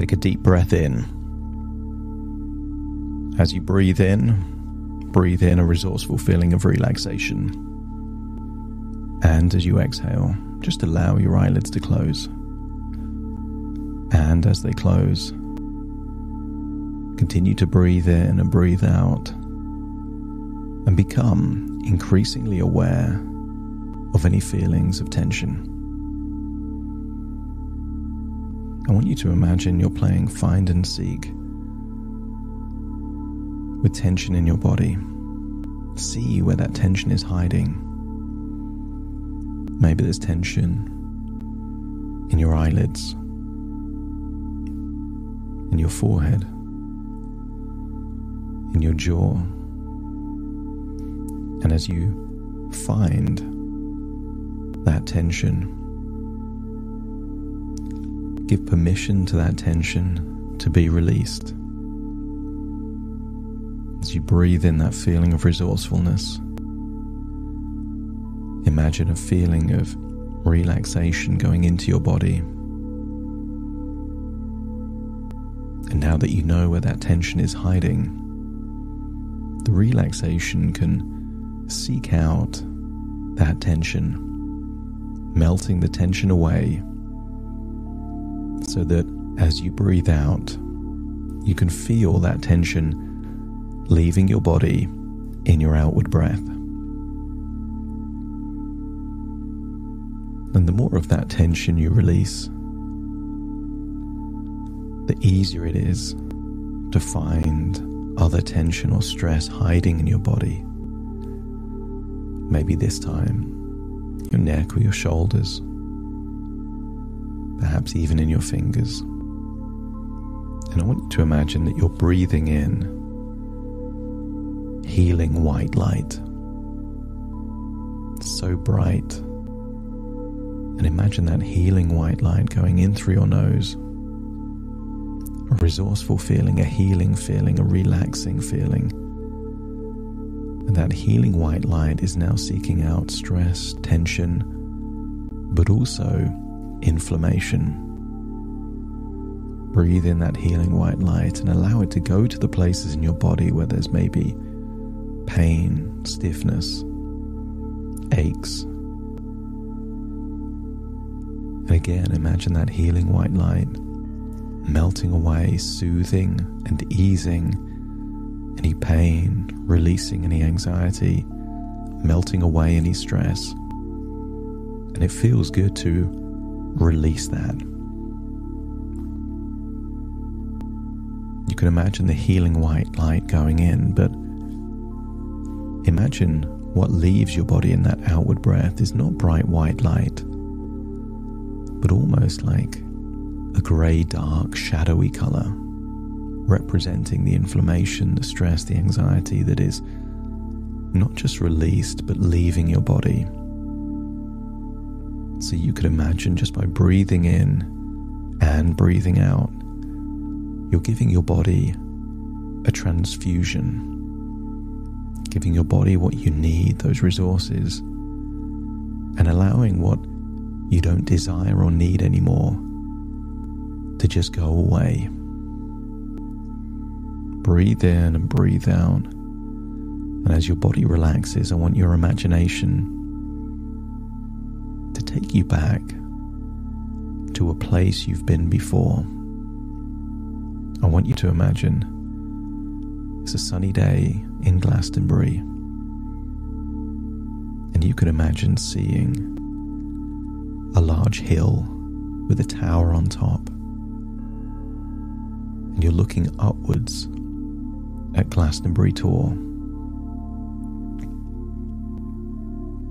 Take a deep breath in. As you breathe in a resourceful feeling of relaxation. And as you exhale, just allow your eyelids to close. And as they close, continue to breathe in and breathe out, and become increasingly aware of any feelings of tension. I want you to imagine you're playing find and seek with tension in your body. See where that tension is hiding. Maybe there's tension in your eyelids, in your forehead, in your jaw. And as you find that tension, give permission to that tension to be released. As you breathe in that feeling of resourcefulness, imagine a feeling of relaxation going into your body. And now that you know where that tension is hiding, the relaxation can seek out that tension, melting the tension away, so that as you breathe out, you can feel that tension leaving your body in your outward breath. And the more of that tension you release, the easier it is to find other tension or stress hiding in your body. Maybe this time, your neck or your shoulders, perhaps even in your fingers. And I want you to imagine that you're breathing in healing white light. So bright. And imagine that healing white light going in through your nose. A resourceful feeling, a healing feeling, a relaxing feeling. And that healing white light is now seeking out stress, tension, but also inflammation. Breathe in that healing white light and allow it to go to the places in your body where there's maybe pain, stiffness, aches. And again, imagine that healing white light melting away, soothing and easing any pain, releasing any anxiety, melting away any stress. And it feels good to release that. You can imagine the healing white light going in, but imagine what leaves your body in that outward breath is not bright white light, but almost like a grey, dark, shadowy colour, representing the inflammation, the stress, the anxiety that is not just released, but leaving your body. So you could imagine just by breathing in and breathing out, you're giving your body a transfusion, giving your body what you need, those resources, and allowing what you don't desire or need anymore to just go away. Breathe in and breathe out. And as your body relaxes, I want your imagination to take you back to a place you've been before. I want you to imagine it's a sunny day in Glastonbury, and you can imagine seeing a large hill with a tower on top, and you're looking upwards at Glastonbury Tor.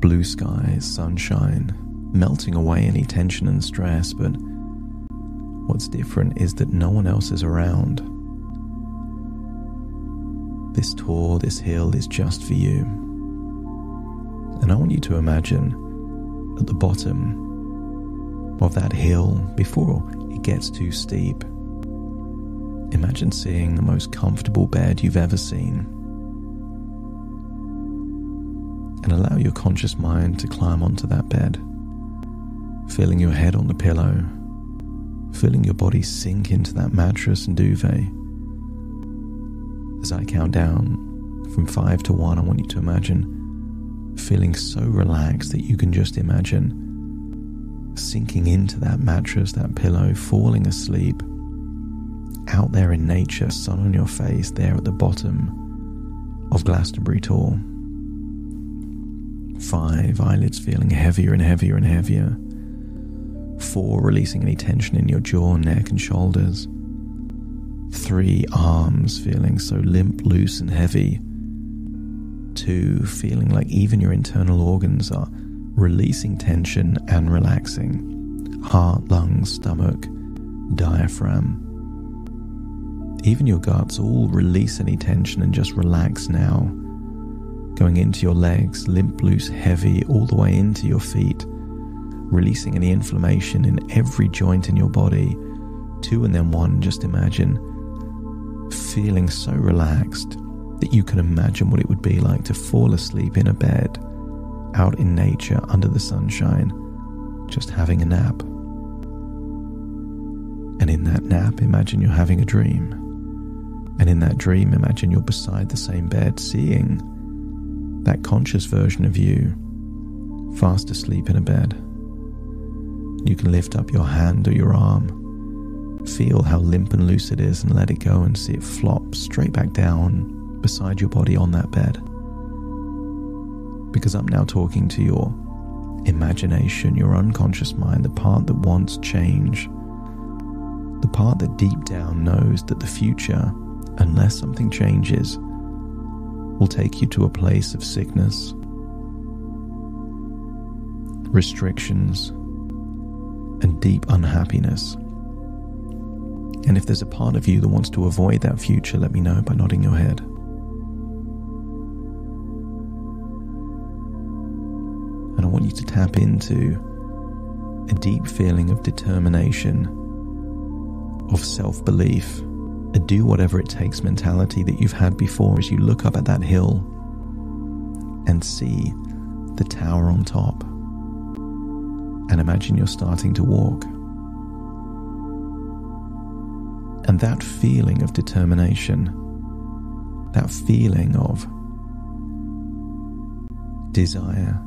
Blue skies, sunshine, melting away any tension and stress, but what's different is that no one else is around. This Tor, this hill is just for you. And I want you to imagine at the bottom of that hill, before it gets too steep, imagine seeing the most comfortable bed you've ever seen. And allow your conscious mind to climb onto that bed, feeling your head on the pillow, feeling your body sink into that mattress and duvet. As I count down from 5 to 1, I want you to imagine feeling so relaxed that you can just imagine sinking into that mattress, that pillow, falling asleep, out there in nature, sun on your face, there at the bottom of Glastonbury Tor. 5, eyelids feeling heavier and heavier and heavier. 4, releasing any tension in your jaw, neck and shoulders. 3, arms feeling so limp, loose and heavy. 2, feeling like even your internal organs are releasing tension and relaxing. Heart, lungs, stomach, diaphragm. Even your guts, all release any tension and just relax now. Going into your legs, limp, loose, heavy, all the way into your feet. Releasing any inflammation in every joint in your body. 2 and then 1, just imagine feeling so relaxed that you can imagine what it would be like to fall asleep in a bed, out in nature, under the sunshine, just having a nap. And in that nap, imagine you're having a dream. And in that dream, imagine you're beside the same bed, seeing that conscious version of you, fast asleep in a bed. You can lift up your hand or your arm, feel how limp and loose it is and let it go and see it flop straight back down beside your body on that bed. Because I'm now talking to your imagination, your unconscious mind, the part that wants change, the part that deep down knows that the future, unless something changes, will take you to a place of sickness, restrictions, and deep unhappiness. And if there's a part of you that wants to avoid that future, let me know by nodding your head. And I want you to tap into a deep feeling of determination, of self-belief, a do whatever it takes mentality that you've had before as you look up at that hill and see the tower on top. And imagine you're starting to walk. And that feeling of determination, that feeling of desire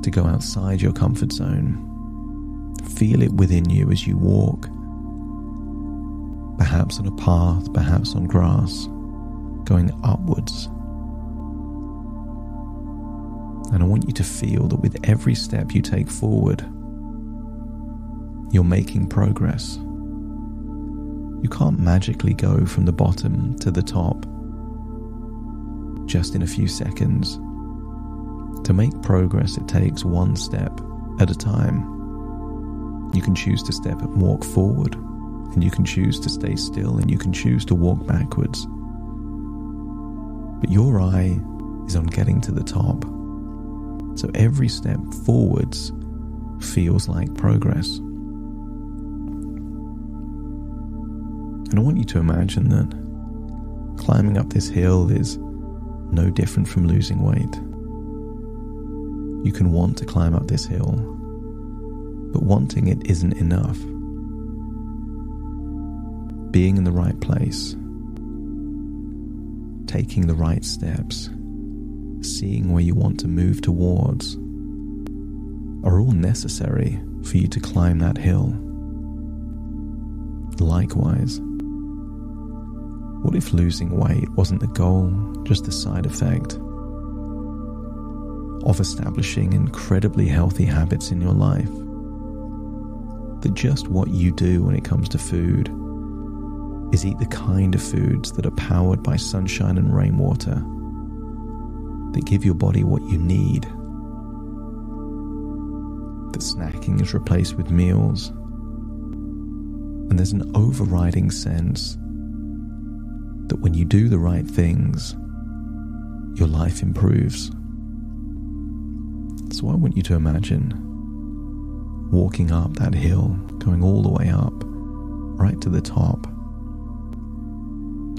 to go outside your comfort zone, feel it within you as you walk, perhaps on a path, perhaps on grass, going upwards. And I want you to feel that with every step you take forward, you're making progress. You can't magically go from the bottom to the top just in a few seconds. To make progress, it takes one step at a time. You can choose to step and walk forward, and you can choose to stay still, and you can choose to walk backwards. But your eye is on getting to the top. So every step forwards feels like progress. And I want you to imagine that climbing up this hill is no different from losing weight. You can want to climb up this hill, but wanting it isn't enough. Being in the right place, taking the right steps, seeing where you want to move towards, are all necessary for you to climb that hill. Likewise, what if losing weight wasn't the goal, just the side effect of establishing incredibly healthy habits in your life? That just what you do when it comes to food is eat the kind of foods that are powered by sunshine and rainwater, that give your body what you need. That snacking is replaced with meals, and there's an overriding sense that when you do the right things, your life improves. So I want you to imagine walking up that hill, going all the way up, right to the top. I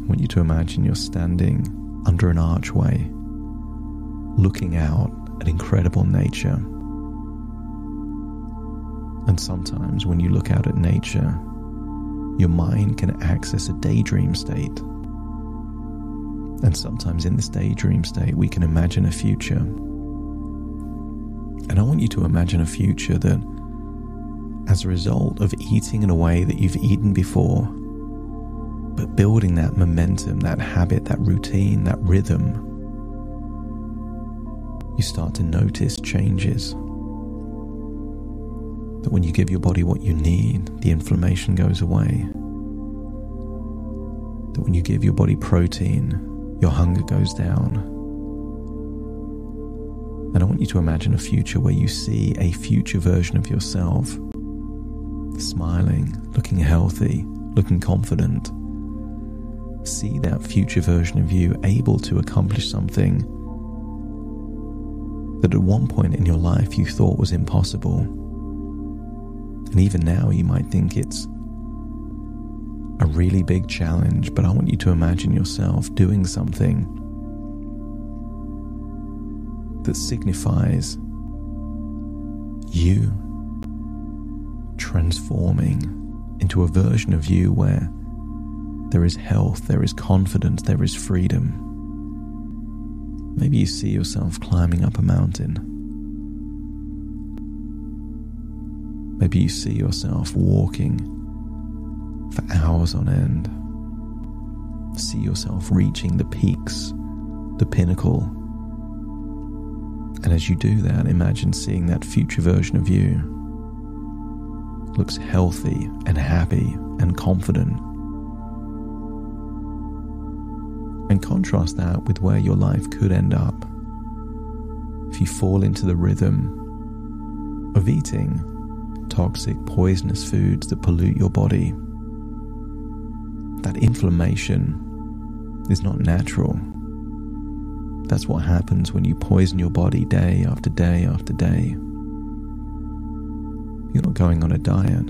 want you to imagine you're standing under an archway, looking out at incredible nature. And sometimes when you look out at nature, your mind can access a daydream state. And sometimes in this daydream state, we can imagine a future. And I want you to imagine a future that, as a result of eating in a way that you've eaten before, but building that momentum, that habit, that routine, that rhythm, you start to notice changes. That when you give your body what you need, the inflammation goes away. That when you give your body protein, your hunger goes down. And I want you to imagine a future where you see a future version of yourself, smiling, looking healthy, looking confident. See that future version of you able to accomplish something that at one point in your life you thought was impossible. And even now you might think it's a really big challenge, but I want you to imagine yourself doing something that signifies you transforming into a version of you where there is health, there is confidence, there is freedom. Maybe you see yourself climbing up a mountain. Maybe you see yourself walking for hours on end. See yourself reaching the peaks, the pinnacle. And as you do that, imagine seeing that future version of you looks healthy and happy and confident. And contrast that with where your life could end up if you fall into the rhythm of eating toxic, poisonous foods that pollute your body. That inflammation is not natural. That's what happens when you poison your body day after day after day. You're not going on a diet.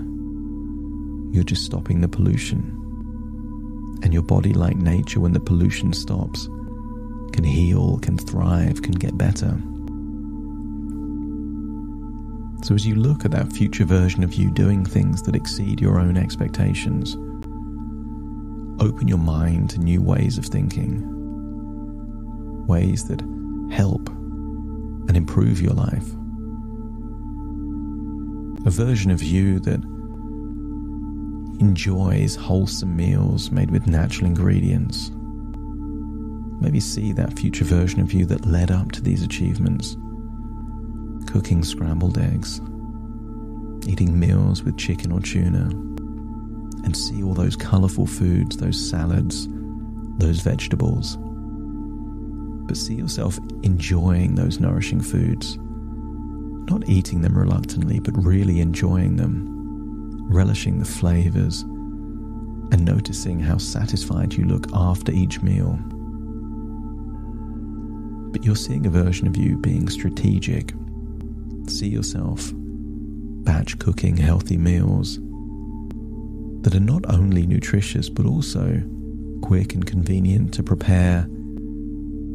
You're just stopping the pollution. And your body, like nature, when the pollution stops, can heal, can thrive, can get better. So as you look at that future version of you doing things that exceed your own expectations, open your mind to new ways of thinking, ways that help and improve your life. A version of you that enjoys wholesome meals made with natural ingredients. Maybe see that future version of you that led up to these achievements. Cooking scrambled eggs, eating meals with chicken or tuna, and see all those colourful foods, those salads, those vegetables. But see yourself enjoying those nourishing foods, not eating them reluctantly, but really enjoying them, relishing the flavours, and noticing how satisfied you look after each meal. But you're seeing a version of you being strategic. See yourself batch cooking healthy meals that are not only nutritious but also quick and convenient to prepare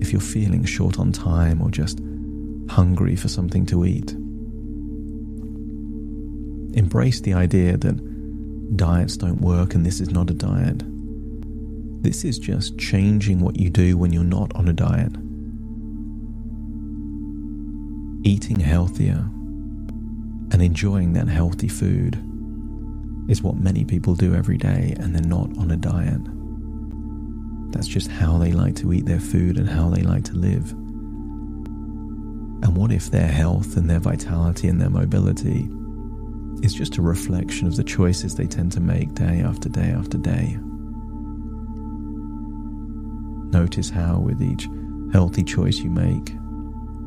if you're feeling short on time or just hungry for something to eat. Embrace the idea that diets don't work and this is not a diet. This is just changing what you do when you're not on a diet. Eating healthier and enjoying that healthy food is what many people do every day, and they're not on a diet. That's just how they like to eat their food and how they like to live. And what if their health and their vitality and their mobility is just a reflection of the choices they tend to make day after day after day? Notice how with each healthy choice you make,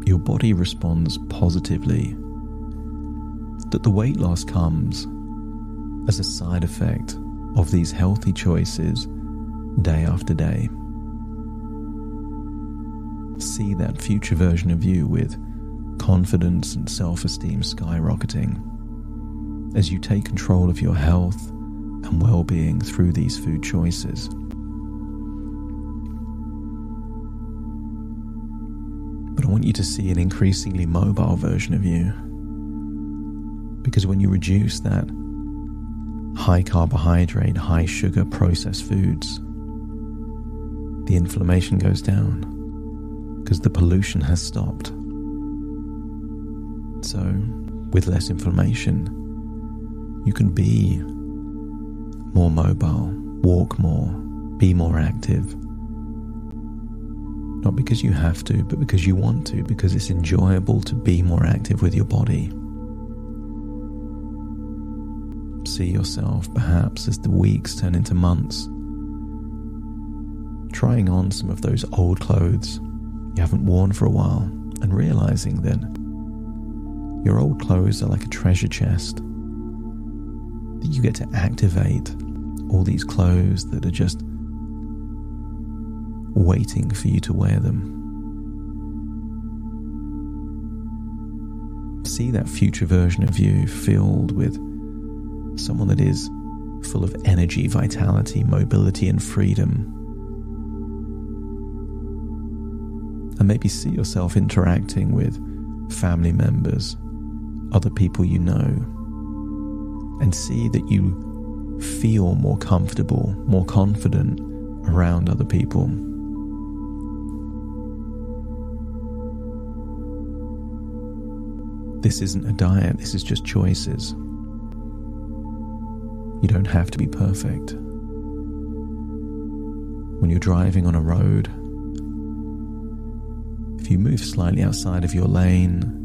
your body responds positively. That the weight loss comes as a side effect of these healthy choices day after day. See that future version of you with confidence and self-esteem skyrocketing as you take control of your health and well-being through these food choices. But I want you to see an increasingly mobile version of you, Because when you reduce that high carbohydrate, high sugar processed foods, the inflammation goes down because the pollution has stopped. So, with less inflammation, you can be more mobile, walk more, be more active. Not because you have to, but because you want to, because it's enjoyable to be more active with your body. See yourself, perhaps, as the weeks turn into months, trying on some of those old clothes you haven't worn for a while and realizing that your old clothes are like a treasure chest, that you get to activate all these clothes that are just waiting for you to wear them. See that future version of you filled with someone that is full of energy, vitality, mobility, and freedom. And maybe see yourself interacting with family members, other people you know, and see that you feel more comfortable, more confident around other people. This isn't a diet, this is just choices. You don't have to be perfect. When you're driving on a road, if you move slightly outside of your lane,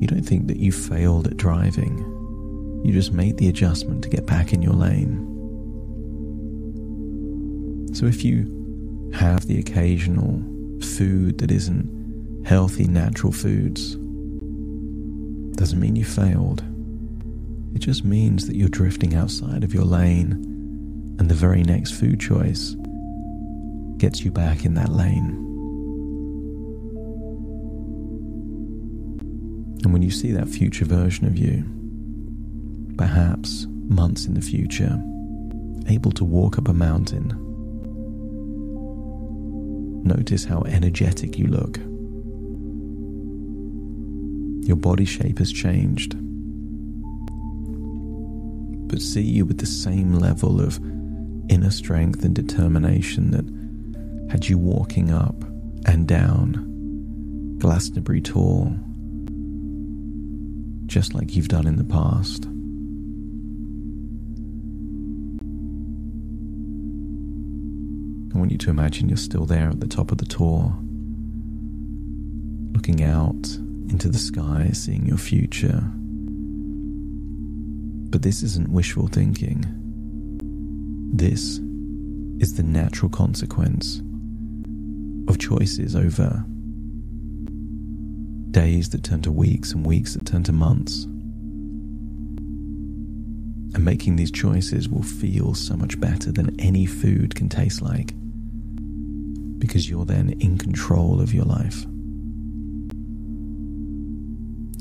you don't think that you failed at driving. You just made the adjustment to get back in your lane. So if you have the occasional food that isn't healthy, natural foods, doesn't mean you failed. It just means that you're drifting outside of your lane, and the very next food choice gets you back in that lane. And when you see that future version of you, perhaps months in the future, able to walk up a mountain, notice how energetic you look. Your body shape has changed, but see you with the same level of inner strength and determination that had you walking up and down Glastonbury Tor, just like you've done in the past. I want you to imagine you're still there at the top of the Tor, looking out into the sky, seeing your future. But this isn't wishful thinking. This is the natural consequence of choices over days that turn to weeks and weeks that turn to months. And making these choices will feel so much better than any food can taste like, because you're then in control of your life.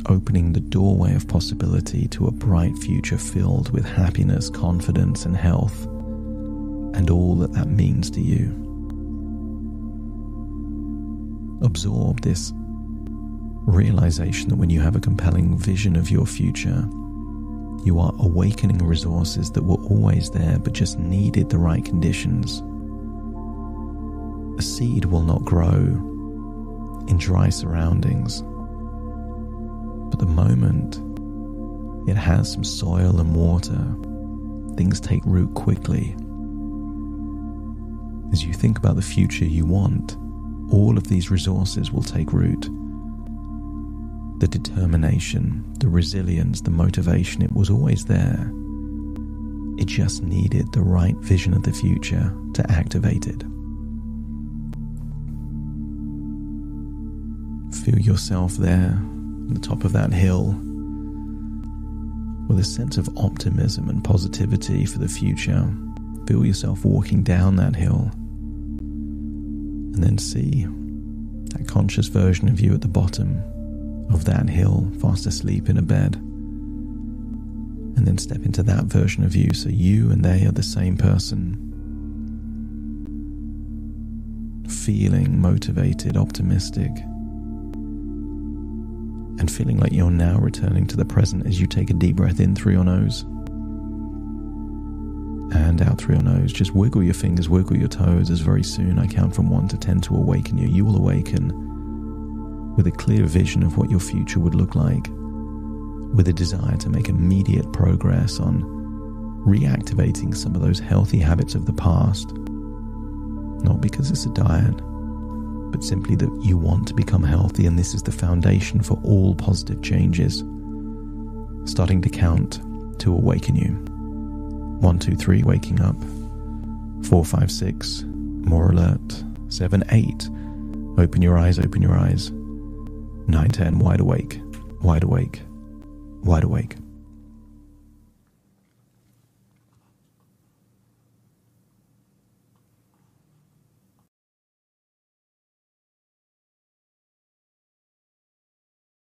Opening the doorway of possibility to a bright future filled with happiness, confidence, and health, and all that that means to you. Absorb this realization that when you have a compelling vision of your future, you are awakening resources that were always there but just needed the right conditions. A seed will not grow in dry surroundings, but the moment it has some soil and water, things take root quickly. As you think about the future you want, all of these resources will take root. The determination, the resilience, the motivation, it was always there. It just needed the right vision of the future to activate it. Feel yourself there on the top of that hill with a sense of optimism and positivity for the future. Feel yourself walking down that hill, and then see that conscious version of you at the bottom of that hill, fast asleep in a bed, and then step into that version of you so you and they are the same person, feeling motivated, optimistic, and feeling like you're now returning to the present as you take a deep breath in through your nose and out through your nose. Just wiggle your fingers, wiggle your toes, as very soon I count from 1 to 10 to awaken you. You will awaken with a clear vision of what your future would look like, with a desire to make immediate progress on reactivating some of those healthy habits of the past. Not because it's a diet, but simply that you want to become healthy, and this is the foundation for all positive changes. Starting to count to awaken you. 1, 2, 3, waking up. 4, 5, 6, more alert. 7, 8, open your eyes, open your eyes. 9, 10, wide awake, wide awake, wide awake.